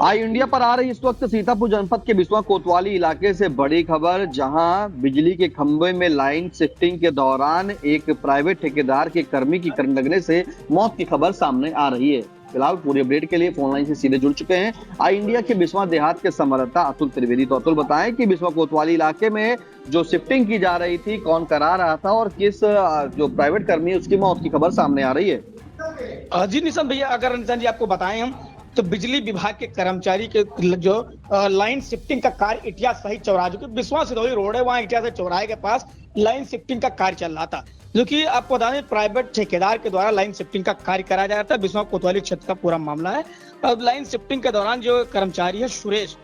आई India पर आ रही इस वक्त सीतापुर जनपद के बिस्वा कोतवाली इलाके से बड़ी खबर, जहां बिजली के खंभे में लाइन शिफ्टिंग के दौरान एक प्राइवेट ठेकेदार के कर्मी की करंट लगने से मौत की खबर सामने आ रही है। फिलहाल पूरी अपडेट के लिए फोन लाइन से सीधे जुड़ चुके हैं आई इंडिया के बिस्वा देहात के संवाददाता अतुल त्रिवेदी। तो अतुल, बताएं कि बिस्वा कोतवाली इलाके में जो शिफ्टिंग की जा रही थी, कौन करा रहा था और किस जो प्राइवेट कर्मी है उसकी मौत की खबर सामने आ रही है। जी निशान भैया, अगर निशान जी आपको बताएं हम तो बिजली विभाग के कर्मचारी के जो लाइन शिफ्टिंग का कार्य इटिया सहित चौराहे, जो कि बिस्वा सिधौली रोड है, वहां इटिया से चौराहे के पास लाइन शिफ्टिंग का कार्य चल रहा था, जो कि आपको बता दें प्राइवेट ठेकेदार के द्वारा लाइन शिफ्टिंग का कार्य कराया जा रहा था। बिस्वा कोतवाली क्षेत्र का पूरा मामला है। अब लाइन शिफ्टिंग के दौरान जो कर्मचारी है सुरेश,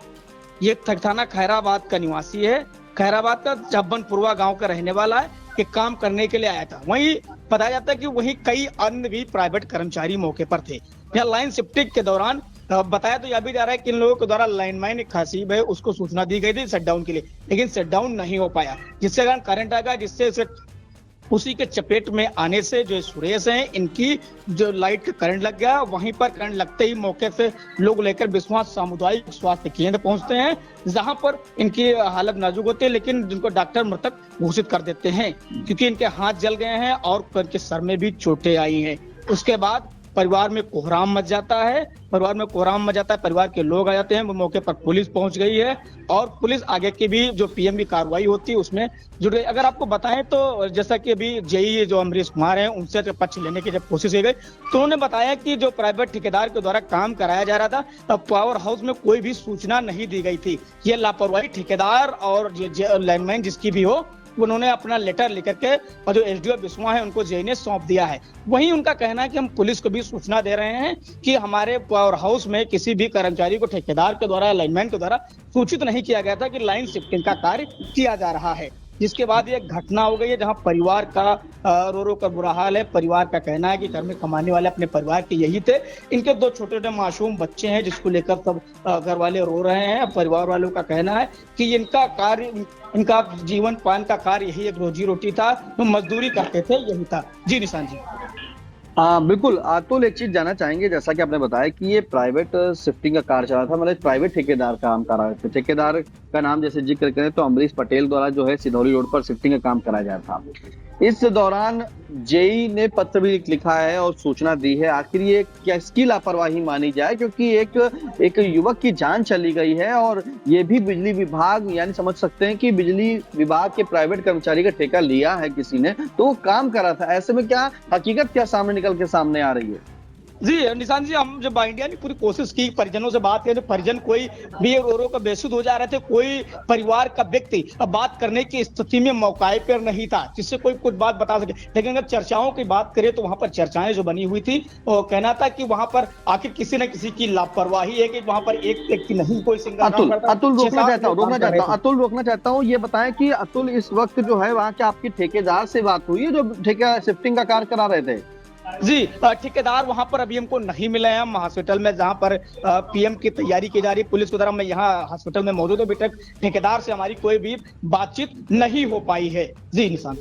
ये थाना खैराबाद का निवासी है, खैराबाद का जब्बनपुरवा गांव का रहने वाला है, कि काम करने के लिए आया था। वहीं बताया जाता है कि वहीं कई अन्य भी प्राइवेट कर्मचारी मौके पर थे। यहाँ लाइन शिफ्टिंग के दौरान बताया तो यह भी जा रहा है कि इन लोगों के द्वारा लाइनमैन एक खासिब है, उसको सूचना दी गई थी शटडाउन के लिए, लेकिन शटडाउन नहीं हो पाया, जिसके कारण करंट आ गया, जिससे उसी के चपेट में आने से जो सुरेश हैं, इनकी जो लाइट का करंट लग गया। वहीं पर करंट लगते ही मौके से लोग लेकर बिस्वा सामुदायिक स्वास्थ्य केंद्र पहुंचते हैं, जहां पर इनकी हालत नाजुक होती है, लेकिन जिनको डॉक्टर मृतक घोषित कर देते हैं, क्योंकि इनके हाथ जल गए हैं और इनके सर में भी चोटें आई हैं। उसके बाद परिवार में कोहराम मच जाता है, परिवार के लोग आ जाते हैं, मौके पर पुलिस पहुंच गई है और पुलिस आगे की भी जो पीएम की कार्रवाई होती है उसमें जुड़ गई। अगर आपको बताएं तो जैसा कि अभी जेई जो अमरीश कुमार हैं, उनसे पक्ष लेने की जब कोशिश की गई तो उन्होंने बताया कि जो प्राइवेट ठेकेदार के द्वारा काम कराया जा रहा था, तब पावर हाउस में कोई भी सूचना नहीं दी गई थी। ये लापरवाही ठेकेदार और लाइनमैन जिसकी भी हो, उन्होंने अपना लेटर लिख करके और जो एसडीओ बिस्वा है उनको जेई ने सौंप दिया है। वहीं उनका कहना है कि हम पुलिस को भी सूचना दे रहे हैं कि हमारे पावर हाउस में किसी भी कर्मचारी को ठेकेदार के द्वारा, लाइनमैन के द्वारा सूचित नहीं किया गया था कि लाइन शिफ्टिंग का कार्य किया जा रहा है। जिसके बाद ये घटना हो गई है, जहां परिवार का रो रो कर बुरा हाल है। परिवार का कहना है कि घर में कमाने वाले अपने परिवार के यही थे, इनके दो छोटे छोटे मासूम बच्चे हैं, जिसको लेकर सब घर वाले रो रहे हैं। परिवार वालों का कहना है कि इनका कार्य, इनका जीवन पान का कार्य यही एक रोजी रोटी था, वो मजदूरी करते थे, यही था। जी निशान जी। बिल्कुल अतुल, एक चीज जानना चाहेंगे, जैसा कि आपने बताया कि ये प्राइवेट शिफ्टिंग का कार्य चला था, मतलब प्राइवेट ठेकेदार काम कर रहे थे। ठेकेदार का नाम जैसे जिक्र करें तो अमरीश पटेल द्वारा जो है सिधौली रोड पर शिफ्टिंग का काम कराया जा रहा था। इस दौरान जेई ने पत्र भी लिखा है और सूचना दी है। आखिर ये किसकी लापरवाही मानी जाए, क्योंकि एक युवक की जान चली गई है और ये भी बिजली विभाग, यानी समझ सकते हैं कि बिजली विभाग के प्राइवेट कर्मचारी का ठेका लिया है किसी ने, तो वो काम कर रहा था। ऐसे में क्या हकीकत क्या सामने निकल के सामने आ रही है? जी निशान जी, हम जब इंडिया ने पूरी कोशिश की परिजनों से बात करें तो परिजन कोई भी रो रो का बेसुध हो जा रहे थे। कोई परिवार का व्यक्ति अब बात करने की स्थिति में मौके पर नहीं था जिससे कोई कुछ बात बता सके। लेकिन अगर चर्चाओं की बात करें तो वहां पर चर्चाएं जो बनी हुई थी, वो कहना था कि वहां पर आखिर किसी न किसी की लापरवाही है कि वहां पर एक व्यक्ति नहीं, कोई सिंगल अतुल रोकना चाहता हूँ, ये बताएं कि अतुल इस वक्त जो है वहाँ के आपकी ठेकेदार से बात हुई है जो ठेका शिफ्टिंग का कार्य करा रहे थे? जी, ठेकेदार वहां पर अभी हमको नहीं मिले हैं। हम हॉस्पिटल में जहां पर पीएम की तैयारी की जा रही है पुलिस के द्वारा, मैं यहाँ हॉस्पिटल में मौजूद हूँ। अभी तक ठेकेदार से हमारी कोई भी बातचीत नहीं हो पाई है। जी निशान,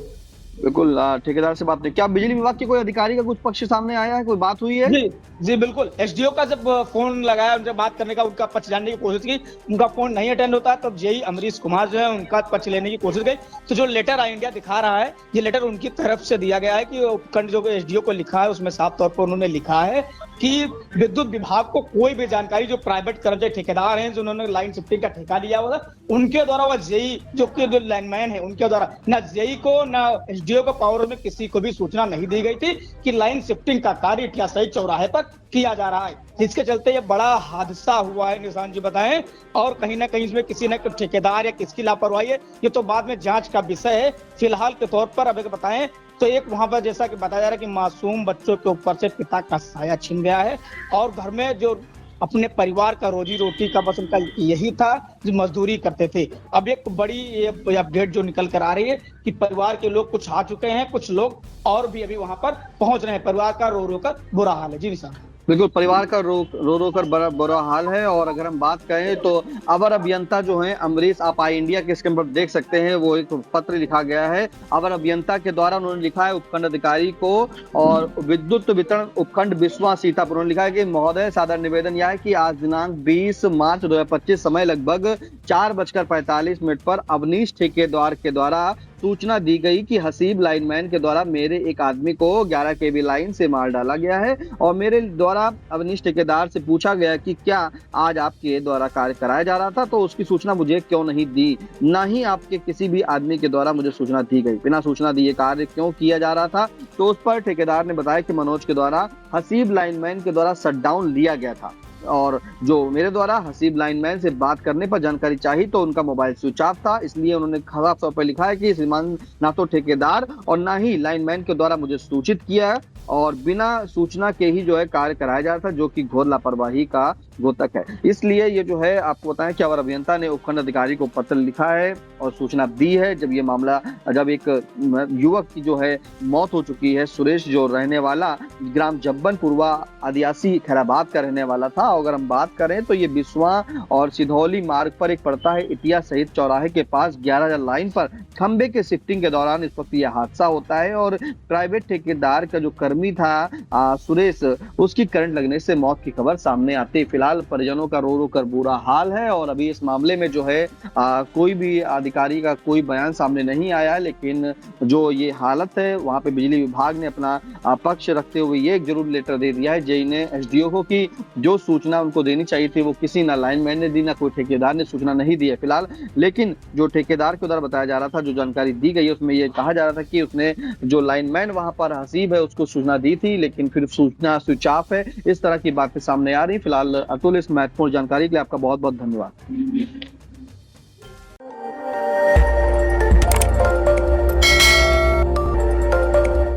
बिल्कुल ठेकेदार से बात नहीं। क्या बिजली विभाग के कोई अधिकारी का कुछ पक्ष सामने आया है, कोई बात हुई है? जी बिल्कुल, एसडीओ का जब फोन लगाया, उनसे बात करने का, उनका पक्ष जानने की कोशिश की, उनका फोन नहीं अटेंड होता, तब जेई अमरीश कुमार जो है उनका पक्ष लेने की कोशिश की। तो जो लेटर आई इंडिया दिखा रहा है, ये लेटर उनकी तरफ से दिया गया है कि उपखंड जो एसडीओ को लिखा है उसमें साफ तौर पर उन्होंने लिखा है कि विद्युत विभाग को कोई भी जानकारी, जो प्राइवेट कर्मचारी ठेकेदार हैं जिन्होंने लाइन शिफ्टिंग का ठेका लिया हुआ था, उनके द्वारा, वह जेई जो कि लाइनमैन है उनके द्वारा, ना जेई को ना एसडीओ को पावर में किसी को भी सूचना नहीं दी गई थी कि लाइन शिफ्टिंग का कार्य इटिया सही चौराहे पर किया जा रहा है, जिसके चलते ये बड़ा हादसा हुआ है। निशान जी बताएं, और कहीं ना कहीं इसमें किसी न ठेकेदार या किसकी लापरवाही है, ये तो बाद में जांच का विषय है। फिलहाल के तौर पर अब बताएं तो एक वहां पर जैसा कि बताया जा रहा है कि मासूम बच्चों के ऊपर से पिता का साया छिन गया है और घर में जो अपने परिवार का रोजी रोटी का बस उनका यही था, जो मजदूरी करते थे। अब एक बड़ी अपडेट जो निकल कर आ रही है कि परिवार के लोग कुछ आ चुके हैं, कुछ लोग और भी अभी वहां पर पहुंच रहे हैं। परिवार का रो रो कर बुरा हाल है। जी निशान। बिल्कुल, परिवार का रो रो कर बड़ा बुरा हाल है। और अगर हम बात करें तो अवर अभियंता जो हैं अमरीश, आप आई इंडिया के स्क्रीन पर देख सकते हैं, वो एक पत्र लिखा गया है अवर अभियंता के द्वारा। उन्होंने लिखा है उपखंड अधिकारी को और विद्युत वितरण उपखंड बिस्वा सीतापुर। उन्होंने लिखा है कि महोदय, सादर निवेदन यह है कि आज दिनांक 20 मार्च 2025 समय लगभग 4:45 पर अवनीश ठेकेदार के द्वारा सूचना दी गई कि हसीब लाइनमैन के द्वारा मेरे एक आदमी को 11 केवी लाइन से मार डाला गया है। और मेरे द्वारा अवनीश ठेकेदार से पूछा गया कि क्या आज आपके द्वारा कार्य कराया जा रहा था, तो उसकी सूचना मुझे क्यों नहीं दी, ना ही आपके किसी भी आदमी के द्वारा मुझे सूचना दी गई। बिना सूचना दिए कार्य क्यों किया जा रहा था? तो उस पर ठेकेदार ने बताया कि मनोज के द्वारा हसीब लाइनमैन के द्वारा शटडाउन लिया गया था और जो मेरे द्वारा हसीब लाइनमैन से बात करने पर जानकारी चाहिए तो उनका मोबाइल स्विच ऑफ था। इसलिए उन्होंने साफ तौर पर लिखा है कि श्रीमान ना तो ठेकेदार और ना ही लाइनमैन के द्वारा मुझे सूचित किया है और बिना सूचना के ही जो है कार्य कराया जा रहा था, जो कि घोर लापरवाही का द्योतक है। इसलिए ये जो है आपको बताएं कि अवर अभियंता ने उपखंड अधिकारी को पत्र लिखा है और सूचना दी है। जब ये मामला, जब एक युवक की जो है मौत हो चुकी है, सुरेश, जो रहने वाला ग्राम जब्बनपुरवा आदिवासी खैराबाद का रहने वाला था। अगर हम बात करें तो ये बिस्वा और सिधौली मार्ग पर एक पड़ता है इटिया सहित चौराहे के पास 11 लाइन पर खंबे के शिफ्टिंग के दौरान इस वक्त यह हादसा होता है और प्राइवेट ठेकेदार का जो कर्मी था सुरेश, उसकी करंट लगने से मौत की खबर सामने आती है। फिलहाल परिजनों का रो रो कर बुरा हाल है और अभी इस मामले में जो है कोई भी अधिकारी का कोई बयान सामने नहीं आया है, लेकिन जो ये हालत है वहां पे बिजली विभाग ने अपना पक्ष रखते हुए ये एक जरूर लेटर दे दिया है जेईने एसडीओ को कि जो सूचना उनको देनी चाहिए थी वो किसी ना लाइनमैन ने दी, ना कोई ठेकेदार ने सूचना नहीं दी है फिलहाल। लेकिन जो ठेकेदार के द्वारा बताया जा रहा था, जो जानकारी दी गई है, उसमें ये कहा जा रहा था कि उसने जो लाइनमैन वहां पर हसीब है उसको सूचना दी थी, लेकिन फिर सूचना स्विच ऑफ है। इस तरह की बातें सामने आ रही। फिलहाल अतुल, इस महत्वपूर्ण जानकारी के लिए आपका बहुत बहुत धन्यवाद।